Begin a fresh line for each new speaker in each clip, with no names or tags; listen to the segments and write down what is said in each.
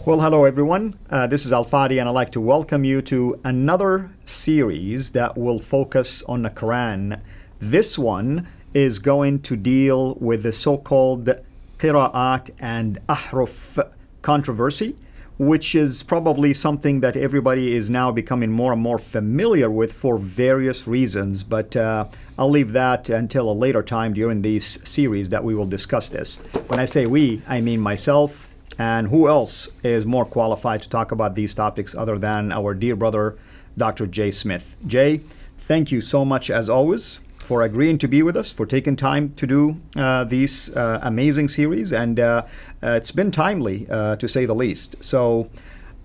Well, hello everyone. This is Al Fadi, and I'd like to welcome you to another series that will focus on the Quran. This one is going to deal with the so-called Qira'at and Ahruf controversy, which is probably something that everybody is now becoming more and more familiar with for various reasons. But I'll leave that until a later time during this series that we will discuss this. When I say we, I mean myself. And who else is more qualified to talk about these topics other than our dear brother, Dr. Jay Smith? Jay, thank you so much, as always, for agreeing to be with us, for taking time to do these amazing series. And it's been timely, to say the least. So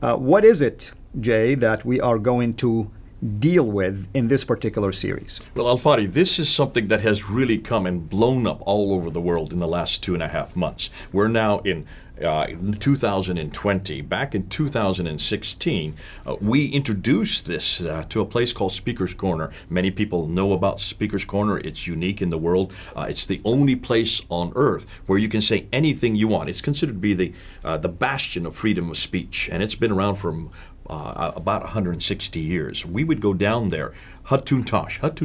what is it, Jay, that we are going to deal with in this particular series?
Well, Al-Fadi, this is something that has really come and blown up all over the world in the last 2.5 months. We're now in 2020. Back in 2016, we introduced this to a place called Speaker's Corner. Many people know about Speaker's Corner. It's unique in the world. It's the only place on earth where you can say anything you want. It's considered to be the bastion of freedom of speech, and it's been around for about 160 years. We would go down there. Hatun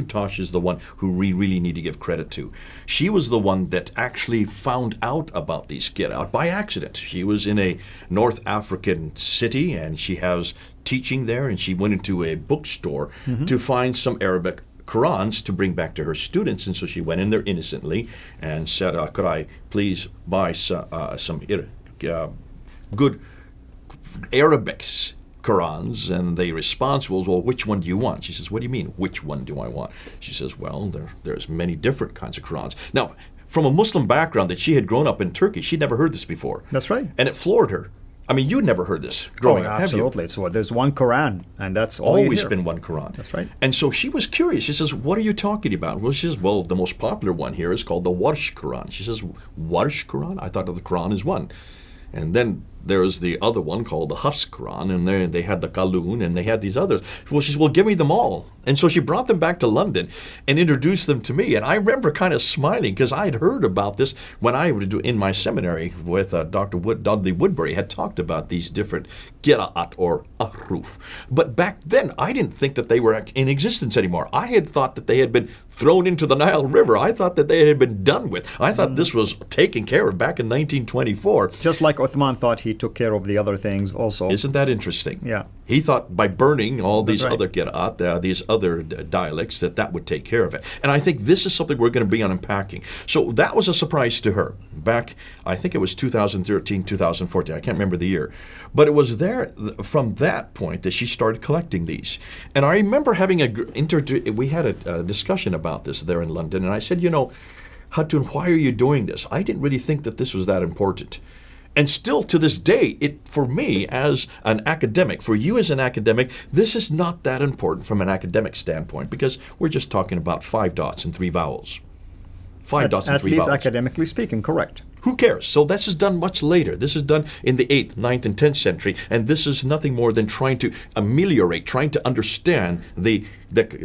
Tash is the one who we really need to give credit to. She was the one that actually found out about these Qira'at by accident. She was in a North African city, and she has teaching there, and she went into a bookstore to find some Arabic Qurans to bring back to her students. And so she went in there innocently and said, could I please buy some good Arabics Qurans? And the response was, well, which one do you want? She says, what do you mean, which one do I want? She says, well, there's many different kinds of Qurans. Now, from a Muslim background that she had grown up in Turkey, she'd never heard this before.
That's right.
And it floored her. I mean, you'd never heard this growing up, have you?
Absolutely. So there's one Quran, and that's all
Always
you hear.
been one Quran.
That's right.
And so she was curious. She says, what are you talking about? Well, she says, well, the most popular one here is called the Warsh Quran. She says, Warsh Quran? I thought that the Quran is one. And then there's the other one called the Hafs Quran, and they had the Qalun, and they had these others. Well, she said, well, give me them all. And so she brought them back to London and introduced them to me. And I remember kind of smiling because I had heard about this when I was in my seminary with Dr. Dudley Woodbury had talked about these different Qira'at or Ahruf. But back then, I didn't think that they were in existence anymore. I had thought that they had been thrown into the Nile River. I thought that they had been done with. I thought this was taken care of back in 1924.
Just like Uthman thought he took care of the other things also.
Isn't that interesting?
Yeah.
He thought by burning all these
That's right.
other Qira'at, these other dialects, that would take care of it. And I think this is something we're going to be unpacking. So that was a surprise to her. Back, I think it was 2013, 2014. I can't remember the year. But it was there from that point that she started collecting these. And I remember having we had a discussion about this there in London. And I said, Hatun, why are you doing this? I didn't really think that this was that important. And still to this day, for me as an academic, for you as an academic, this is not that important from an academic standpoint because we're just talking about 5 dots and 3 vowels. 5 dots and 3 vowels.
At least academically speaking, correct.
Who cares? So this is done much later. This is done in the 8th, 9th, and 10th century, and this is nothing more than trying to ameliorate, trying to understand the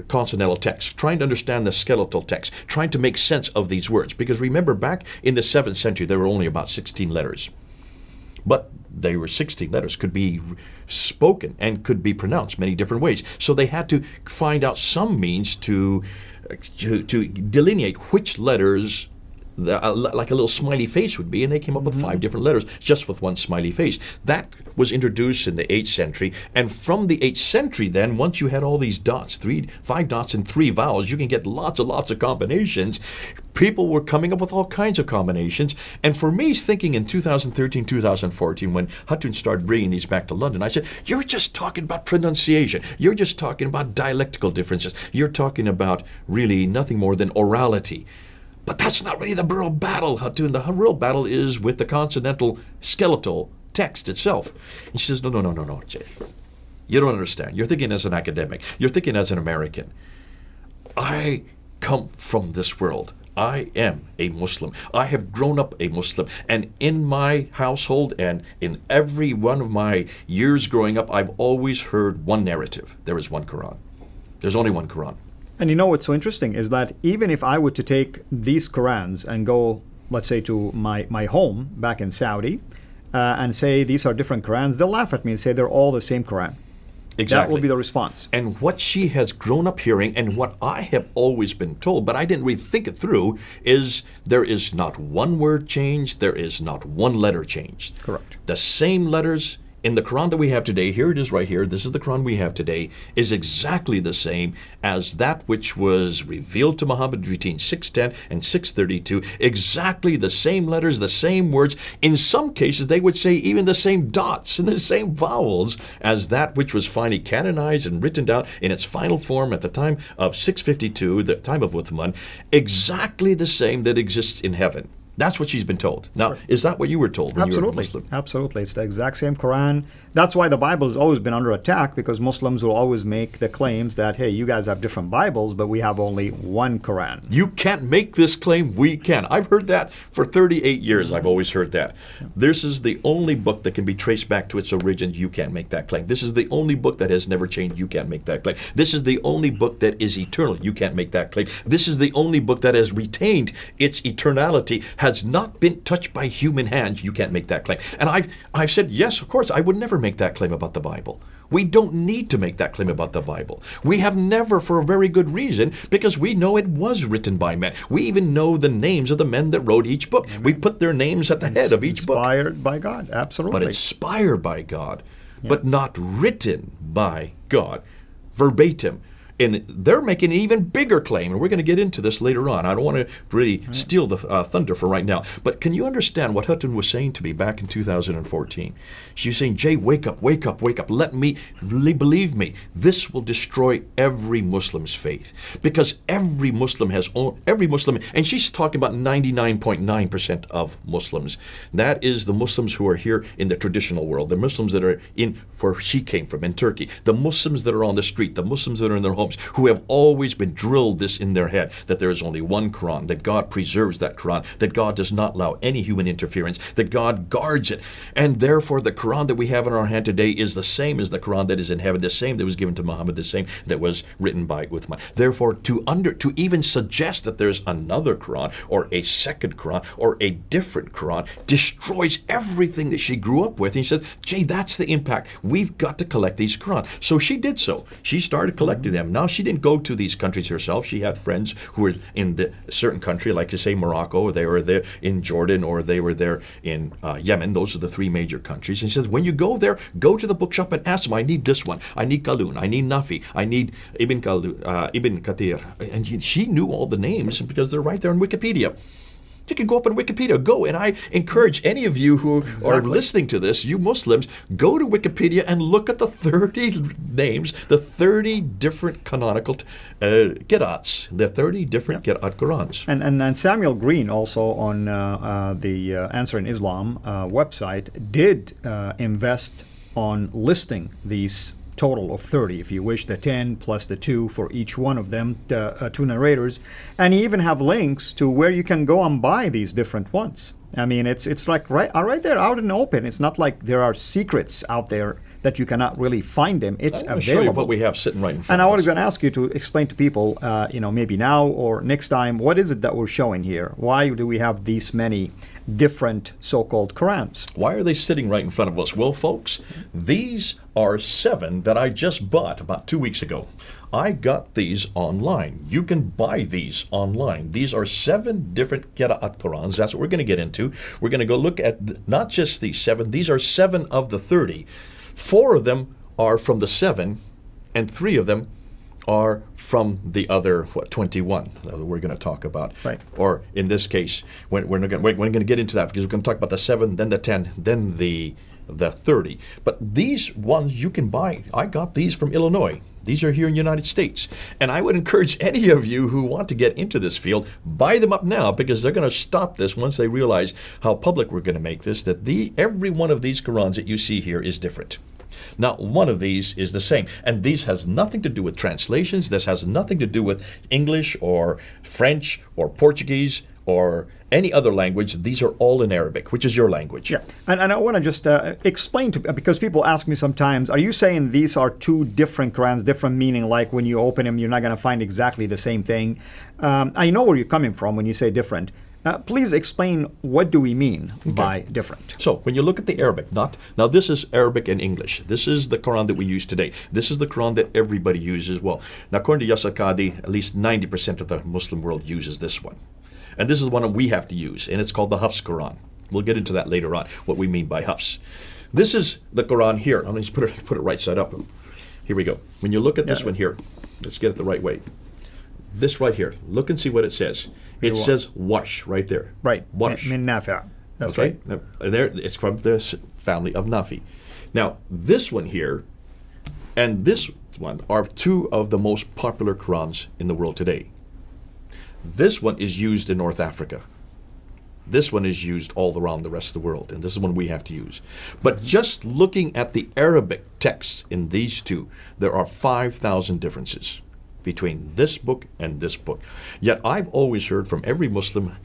consonantal text, trying to understand the skeletal text, trying to make sense of these words. Because remember, back in the 7th century, there were only about 16 letters. But they were 16 letters, could be spoken and could be pronounced many different ways. So they had to find out some means to delineate which letters like a little smiley face would be, and they came up with 5 different letters just with one smiley face. That was introduced in the 8th century, and from the 8th century then, once you had all these dots, 5 dots and 3 vowels, you can get lots and lots of combinations. People were coming up with all kinds of combinations, and for me, thinking in 2013, 2014, when Hatun started bringing these back to London, I said, you're just talking about pronunciation. You're just talking about dialectical differences. You're talking about really nothing more than orality. But that's not really the real battle, Hatun. The real battle is with the consonantal skeletal text itself. And she says, no, Jay. You don't understand. You're thinking as an academic. You're thinking as an American. I come from this world. I am a Muslim. I have grown up a Muslim. And in my household and in every one of my years growing up, I've always heard one narrative. There is one Quran. There's only one Quran.
And what's so interesting is that even if I were to take these Qurans and go, let's say, to my home back in Saudi, and say these are different Qurans, they'll laugh at me and say they're all the same Quran.
Exactly.
That will be the response.
And what she has grown up hearing, and what I have always been told, but I didn't really think it through, is there is not one word changed, there is not one letter changed.
Correct.
The same letters in the Quran that we have today, here it is right here, this is the Quran we have today, is exactly the same as that which was revealed to Muhammad between 610 and 632. Exactly the same letters, the same words. In some cases, they would say even the same dots and the same vowels as that which was finally canonized and written down in its final form at the time of 652, the time of Uthman. Exactly the same that exists in heaven. That's what she's been told. Now, is that what you were told when you were a Muslim?
Absolutely. It's the exact same Quran. That's why the Bible has always been under attack, because Muslims will always make the claims that, hey, you guys have different Bibles, but we have only one Quran.
You can't make this claim, we can. I've heard that for 38 years. I've always heard that. This is the only book that can be traced back to its origin. You can't make that claim. This is the only book that has never changed. You can't make that claim. This is the only book that is eternal. You can't make that claim. This is the only book that has retained its eternality, has not been touched by human hands. You can't make that claim. And I've said, yes, of course, I would never make that claim about the Bible. We don't need to make that claim about the Bible. We have never, for a very good reason, because we know it was written by men. We even know the names of the men that wrote each book. We put their names at the head of each book.
Inspired by God, absolutely.
But inspired by God, but not written by God, verbatim. And they're making an even bigger claim, and we're going to get into this later on. I don't want to really steal the thunder for right now. But can you understand what Hutton was saying to me back in 2014? She was saying, Jay, wake up, wake up, wake up. Let me, believe me, this will destroy every Muslim's faith. Because every Muslim, and she's talking about 99.9% of Muslims. That is the Muslims who are here in the traditional world, the Muslims that are in where she came from, in Turkey, the Muslims that are on the street, the Muslims that are in their homes, who have always been drilled this in their head, that there is only one Quran, that God preserves that Quran, that God does not allow any human interference, that God guards it. And therefore the Quran that we have in our hand today is the same as the Quran that is in heaven, the same that was given to Muhammad, the same that was written by Uthman. Therefore, to even suggest that there's another Quran or a second Quran or a different Quran destroys everything that she grew up with. And she says, Jay, that's the impact. We've got to collect these Quran. So she did so. She started collecting them. Now, she didn't go to these countries herself. She had friends who were in the certain country, like, say, Morocco, or they were there in Jordan, or they were there in Yemen. Those are the three major countries. And she says, when you go there, go to the bookshop and ask them, I need this one. I need Qalun. I need Nafi. I need Ibn Kathir. And she knew all the names because they're right there in Wikipedia. You can go up on Wikipedia. Go, and I encourage any of you who are listening to this, you Muslims, go to Wikipedia and look at the 30 names, the 30 different canonical Qira'ats, the 30 different Qira'at Qurans.
And Samuel Green also on the Answer in Islam website did invest on listing these total of 30, if you wish, the 10 plus the 2 for each one of them, two narrators. And you even have links to where you can go and buy these different ones. I mean, it's like right there out in the open. It's not like there are secrets out there that you cannot really find them. It's available.
Show you what we have sitting right in front
and
of us.
I was going to ask you to explain to people, maybe now or next time, what is it that we're showing here? Why do we have these many different so-called Qurans?
Why are they sitting right in front of us? Well, folks, these are 7 that I just bought about 2 weeks ago. I got these online. You can buy these online. These are 7 different Qira'at Qurans. That's what we're going to get into. We're going to go look at not just these 7. These are 7 of the 30. 4 of them are from the 7, and 3 of them are from the other 21 that we're going to talk about.
Right.
Or in this case, we're going to get into that because we're going to talk about the 7, then the 10, then the 30. But these ones you can buy. I got these from Illinois. These are here in the United States. And I would encourage any of you who want to get into this field, buy them up now, because they're going to stop this once they realize how public we're going to make this, that every one of these Qurans that you see here is different. Not one of these is the same. And these has nothing to do with translations. This has nothing to do with English or French or Portuguese or any other language. These are all in Arabic, which is your language.
Yeah, and I want to just explain because people ask me sometimes, are you saying these are two different Qurans, different meaning, like when you open them, you're not going to find exactly the same thing? I know where you're coming from when you say different. Please explain, what do we mean by different?
So when you look at the Arabic, now this is Arabic and English. This is the Quran that we use today. This is the Quran that everybody uses. Well, now according to Yasakadi, at least 90% of the Muslim world uses this one. And this is the one that we have to use, and it's called the Hafs Quran. We'll get into that later on, what we mean by Hafs. This is the Quran here. I'm going to put it right side up. Here we go. When you look at this one here, let's get it the right way. This right here, look and see what it says. It says Warsh right there.
Right.
Warsh.
Min Nafi'. That's
okay.
right.
Now, there, it's from the family of Nafi. Now, this one here and this one are two of the most popular Qurans in the world today. This one is used in North Africa. This one is used all around the rest of the world, and this is one we have to use. But just looking at the Arabic text in these two, there are 5,000 differences between this book and this book. Yet I've always heard from every Muslim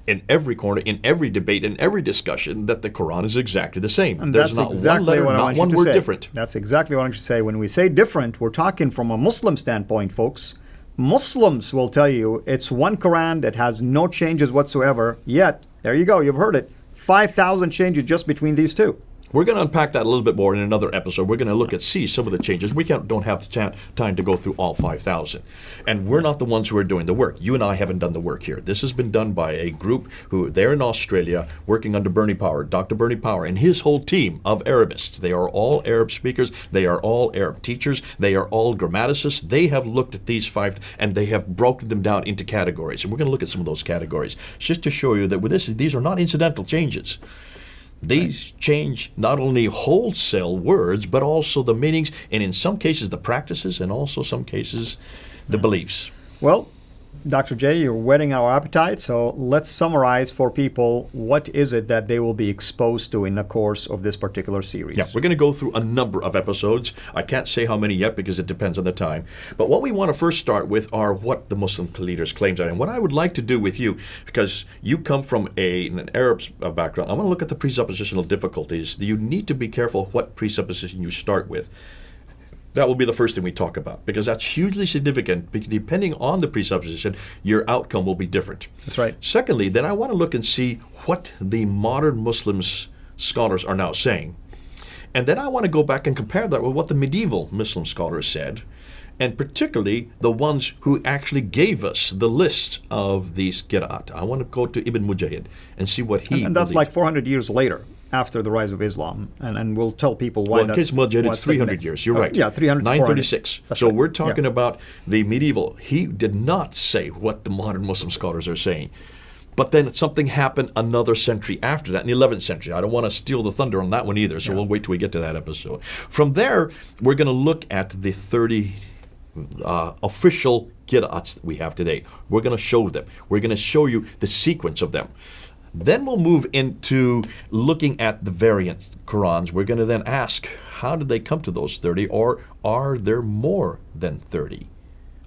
in every corner, in every debate, in every discussion, that the Quran is exactly the same.
And
there's not one letter, not one word different.
That's exactly what I want you to say. When we say different, we're talking from a Muslim standpoint, folks. Muslims will tell you it's one Quran that has no changes whatsoever, yet, there you go, you've heard it, 5,000 changes just between these two.
We're going to unpack that a little bit more in another episode. We're going to look at some of the changes. We don't have the time to go through all 5,000. And we're not the ones who are doing the work. You and I haven't done the work here. This has been done by a group who, they're in Australia, working under Bernie Power, Dr. Bernie Power, and his whole team of Arabists. They are all Arab speakers. They are all Arab teachers. They are all grammaticists. They have looked at these five, and they have broken them down into categories. And we're going to look at some of those categories, just to show you that with this, these are not incidental changes. These change not only wholesale words, but also the meanings, and in some cases the practices, and also some cases the beliefs.
Well, Dr. J, you're whetting our appetite, so let's summarize for people what is it that they will be exposed to in the course of this particular series.
Yeah, we're going to go through a number of episodes. I can't say how many yet because it depends on the time. But what we want to first start with are what the Muslim leaders' claims are. And what I would like to do with you, because you come from an Arab background, I want to look at the presuppositional difficulties. You need to be careful what presupposition you start with. That will be the first thing we talk about, because that's hugely significant. Depending on the presupposition, your outcome will be different.
That's right.
Secondly, then I want to look and see what the modern Muslims scholars are now saying. And then I want to go back and compare that with what the medieval Muslim scholars said, and particularly the ones who actually gave us the list of these qira'at. I want to go to Ibn Mujahid and see what he
And that's
believed.
like 400 years later, after the rise of Islam, and we'll tell people why.
Well, in case Mujahid, it's 300 years. You're right.
Yeah, 300.
936.
That's
so
right.
we're talking about the medieval. He did not say what the modern Muslim scholars are saying. But then something happened another century after that, in the 11th century. I don't want to steal the thunder on that one either, so we'll wait till we get to that episode. From there, we're going to look at the 30 official qira'ats that we have today. We're going to show them. We're going to show you the sequence of them. Then we'll move into looking at the variant Qurans. We're going to then ask, how did they come to those 30, or are there more than 30?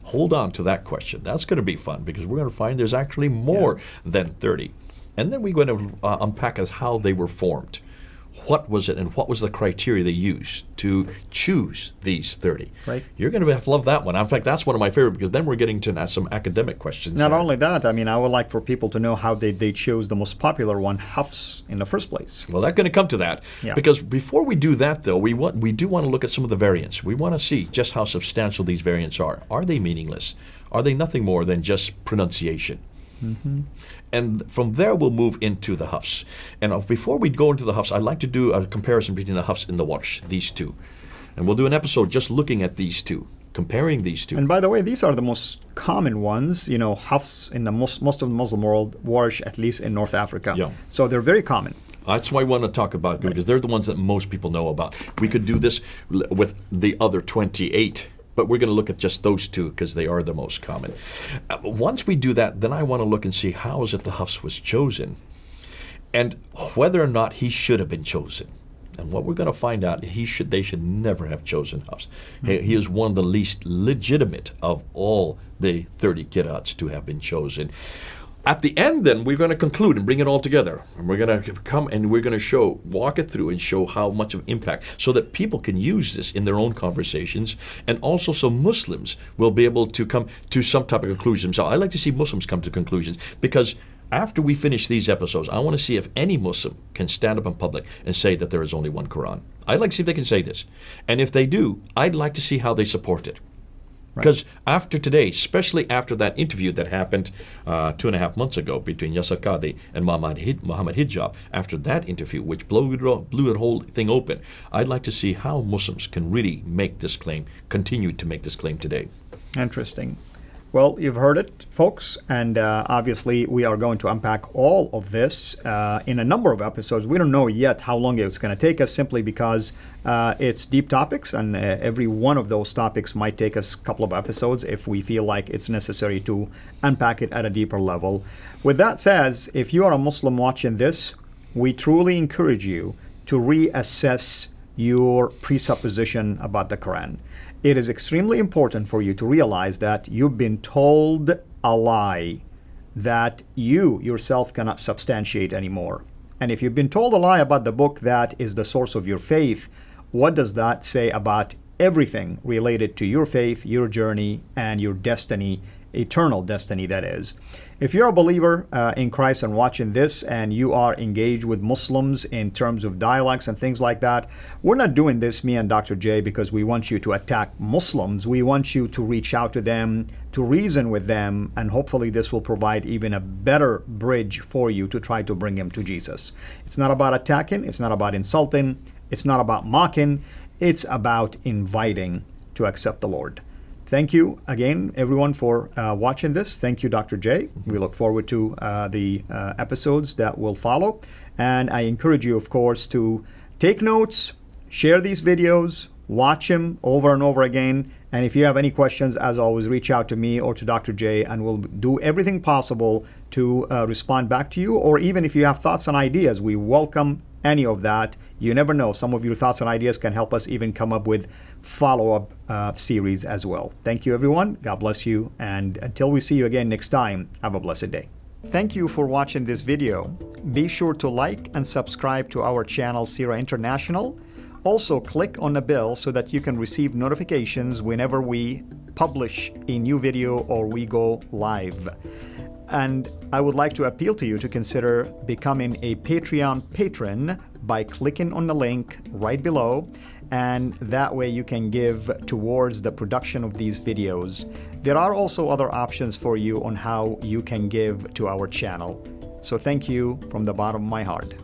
Hold on to that question. That's going to be fun, because we're going to find there's actually more than 30. And then we're going to unpack as how they were formed. What was it, and what was the criteria they used to choose these 30?
Right.
You're going to love that one. In fact, that's one of my favorite, because then we're getting to some academic questions.
Not
there.
only that, I mean, I would like for people to know how they chose the most popular one, Hafs, in the first place.
Well, that's going to come to that.
Yeah.
Because before we do that, though, we do want to look at some of the variants. We want to see just how substantial these variants are. Are they meaningless? Are they nothing more than just pronunciation? Mm-hmm. And from there, we'll move into the Hafs. And before we go into the Hafs, I'd like to do a comparison between the Hafs and the Warsh, these two. And we'll do an episode just looking at these two, comparing these two.
And by the way, these are the most common ones, you know, Hafs in the most of the Muslim world, Warsh at least in North Africa.
Yeah.
So they're very common.
That's why I want to talk about, because they're the ones that most people know about. We could do this with the other 28. But we're going to look at just those two because they are the most common. Once we do that, then I want to look and see how is it the Hafs was chosen, and whether or not he should have been chosen. And what we're going to find out, they should never have chosen Hafs. Mm-hmm. He is one of the least legitimate of all the 30 qira'ats to have been chosen. At the end, then, we're going to conclude and bring it all together. And we're going to come and we're going to walk it through and show how much of impact, so that people can use this in their own conversations, and also so Muslims will be able to come to some type of conclusion. So I like to see Muslims come to conclusions, because after we finish these episodes, I want to see if any Muslim can stand up in public and say that there is only one Quran. I'd like to see if they can say this. And if they do, I'd like to see how they support it. Because after today, especially after that interview that happened 2.5 months ago between Yasser Qadhi and Muhammad Hijab, after that interview, which blew the whole thing open, I'd like to see how Muslims can really make this claim, continue to make this claim today.
Interesting. Well, you've heard it, folks, and obviously we are going to unpack all of this in a number of episodes. We don't know yet how long it's going to take us, simply because it's deep topics, and every one of those topics might take us a couple of episodes if we feel like it's necessary to unpack it at a deeper level. With that said, if you are a Muslim watching this, we truly encourage you to reassess your presupposition about the Quran. It is extremely important for you to realize that you've been told a lie that you yourself cannot substantiate anymore. And if you've been told a lie about the book that is the source of your faith, what does that say about everything related to your faith, your journey, and your destiny, eternal destiny, that is? If you're a believer in Christ and watching this, and you are engaged with Muslims in terms of dialogues and things like that, we're not doing this, me and Dr. J, because we want you to attack Muslims. We want you to reach out to them, to reason with them, and hopefully this will provide even a better bridge for you to try to bring them to Jesus. It's not about attacking, it's not about insulting, it's not about mocking, it's about inviting to accept the Lord. Thank you again, everyone, for watching this. Thank you, Dr. J. We look forward to the episodes that will follow. And I encourage you, of course, to take notes, share these videos, watch them over and over again. And if you have any questions, as always, reach out to me or to Dr. J, and we'll do everything possible to respond back to you. Or even if you have thoughts and ideas, we welcome any of that. You never know. Some of your thoughts and ideas can help us even come up with follow-up series as well. Thank you, everyone. God bless you. And until we see you again next time, have a blessed day. Thank you for watching this video. Be sure to like and subscribe to our channel, Sira International. Also, click on the bell so that you can receive notifications whenever we publish a new video or we go live. And I would like to appeal to you to consider becoming a Patreon patron by clicking on the link right below, and that way you can give towards the production of these videos. There are also other options for you on how you can give to our channel. So thank you from the bottom of my heart.